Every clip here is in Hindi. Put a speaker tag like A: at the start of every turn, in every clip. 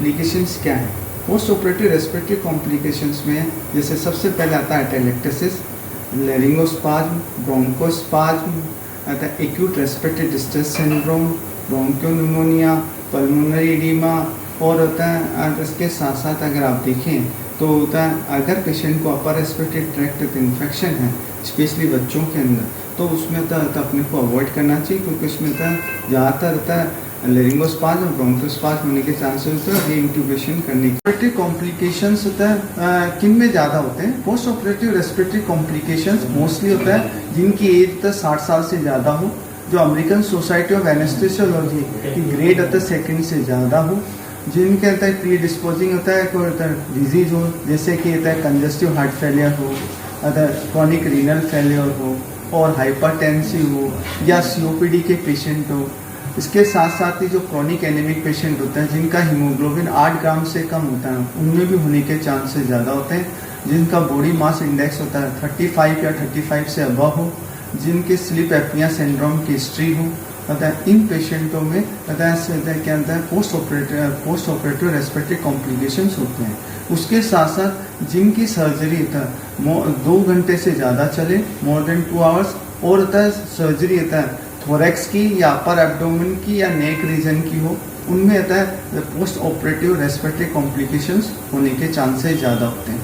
A: कॉम्प्लिकेशंस क्या है। पोस्ट ऑपरेटिव रेस्पिरेटरी कॉम्प्लिकेशंस में जैसे सबसे पहले आता है टेलेक्टेसिस, लेरिंगोस्पाज्म, ब्रोंकोस्पाज्म, आता है acute respiratory distress syndrome, bronchopneumonia, pulmonary oedema, और होता है इसके साथ साथ अगर आप देखें तो होता है अगर पेशेंट को अपर रेस्पिरेटरी ट्रैक्ट इन्फेक्शन है स्पेशली बच्चों के अंदर, तो उसमें तो अपने को अवॉइड करना चाहिए, क्योंकि उसमें तो ज़्यादातर होता है लेरिंगोस्पाज्म और ब्रोंकोस्पाज्म होने के चांसेस होते हैं रीइंट्यूबेशन करने की। रेस्पिरेटरी कॉम्प्लिकेशंस होता है किन में ज़्यादा होते हैं। Post operative respiratory complications mostly होता है जिनकी एज तो 60 साल से ज़्यादा हो, जो अमेरिकन सोसाइटी ऑफ एनेस्थेसियोलॉजी की ग्रेड होता है सेकेंड से ज़्यादा हो, जिनके होता है प्री डिस्पोजिंग होता है कोई होता है डिजीज हो, जैसे कि होता है कंजस्टिव हार्ट फेलियर हो, अदर क्रॉनिक रीनल फेलियर हो, और हाइपरटेंसिव हो, या सीओपीडी के पेशेंट हो। इसके साथ साथ ही जो क्रॉनिक एनीमिक पेशेंट होता है जिनका हीमोग्लोबिन 8 ग्राम से कम होता है, उनमें भी होने के चांसेस ज़्यादा होते हैं। जिनका बॉडी मास इंडेक्स होता है 35 या 35 से अबव हो, जिनके स्लीप एपनिया सिंड्रोम की हिस्ट्री हो, इन पेशेंटों में क्या होता है पोस्ट ऑपरेटिव रेस्पिरेटरी कॉम्प्लिकेशंस होते हैं। उसके साथ साथ जिनकी सर्जरी होता है 2 घंटे से ज़्यादा चले, मोर देन 2 आवर्स, और होता है सर्जरी होता है थोरैक्स की या अपर एब्डोमेन की या नेक रीजन की हो, उनमें होता है पोस्ट ऑपरेटिव रेस्पिरेटरी कॉम्प्लिकेशंस होने के चांसेस ज़्यादा होते हैं।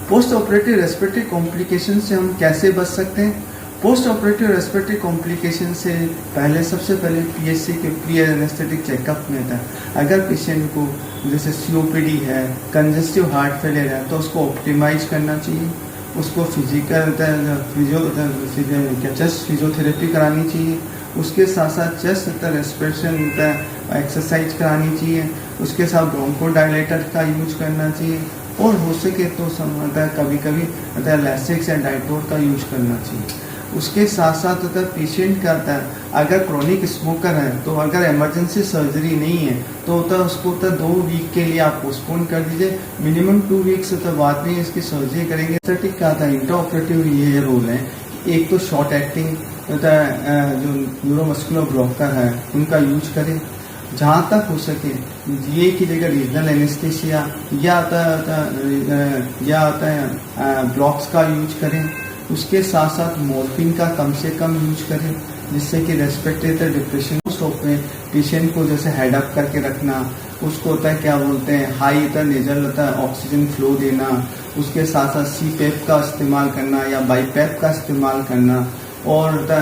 A: पोस्ट ऑपरेटिव रेस्पिरेटरी कॉम्प्लिकेशन से हम कैसे बच सकते हैं। पोस्ट ऑपरेटिव रेस्पिरेटरी कॉम्प्लिकेशन से पहले सबसे पहले पीएचसी के प्री एनेस्थेटिक चेकअप में था। अगर पेशेंट को जैसे सीओपीडी है, कंजस्टिव हार्ट फेलियर है, तो उसको ऑप्टिमाइज करना चाहिए, उसको फिजिकल चेस्ट फिजियोथेरेपी करानी चाहिए, उसके साथ साथ चेस्ट रेस्पिरेशन एक्सरसाइज करानी चाहिए, उसके साथ ब्रोंकोडायलेटर का यूज करना चाहिए, और हो सके तो कभी कभी लैसिक्स या डाइटोर का यूज करना चाहिए। उसके साथ साथ होता है पेशेंट का होता है अगर क्रॉनिक स्मोकर है तो अगर इमरजेंसी सर्जरी नहीं है तो होता है उसको होता है 2 वीक के लिए आप पोस्टपोन कर दीजिए, मिनिमम 2 वीक्स होता है बाद में इसकी सर्जरी करेंगे। एनेस्थेटिक का था इंट्रा ऑपरेटिव ये रोल है, एक तो शॉर्ट एक्टिंग होता है जो न्यूरोमस्कुलर ब्लॉकर है उनका यूज करें, जहाँ तक हो सके ये की जगह रीजनल एनेस्थेसिया या आता है ब्लॉक्स का यूज करें। उसके साथ साथ मॉर्फिन का कम से कम यूज करें, जिससे कि रेस्पिरेटरी डिप्रेशन में पेशेंट को जैसे हेड अप करके रखना, उसको होता है क्या बोलते हैं हाई होता है नेजल होता है ऑक्सीजन फ्लो देना, उसके साथ साथ सीपेप का इस्तेमाल करना या बाईपेप का इस्तेमाल करना, और होता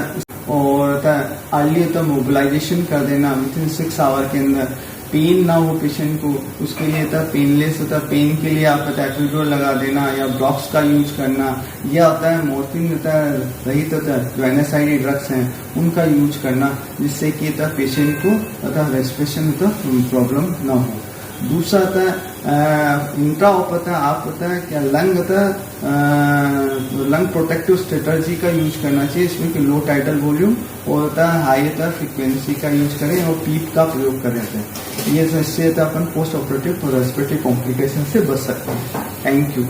A: है अर्ली होता है मोबिलाइजेशन कर देना विथिन 6 आवर के अंदर। पेन ना हो पेशेंट को, उसके लिए होता है पेनलेस होता है, पेन के लिए आप एपिड्यूरल लगा देना या ब्लॉक्स का यूज करना, या होता है मॉर्फिन होता है रहित होता है जो एनएसआईडी ड्रग्स हैं उनका यूज करना, जिससे कि होता है पेशेंट को होता है रेस्पिरेशन होता है प्रॉब्लम ना हो। दूसरा होता है इंट्रा ऑप होता है आप होता है क्या लंग होता है लंग प्रोटेक्टिव स्ट्रेटर्जी का यूज करना चाहिए, इसमें कि लो टाइटल वॉल्यूम और होता है हाई होता है फ्रिक्वेंसी का यूज करें और पीप का प्रयोग करें थे। ये इससे अपन पोस्ट ऑपरेटिव रेस्पिरेटरी कॉम्प्लिकेशन से बच सकते हैं। Thank you.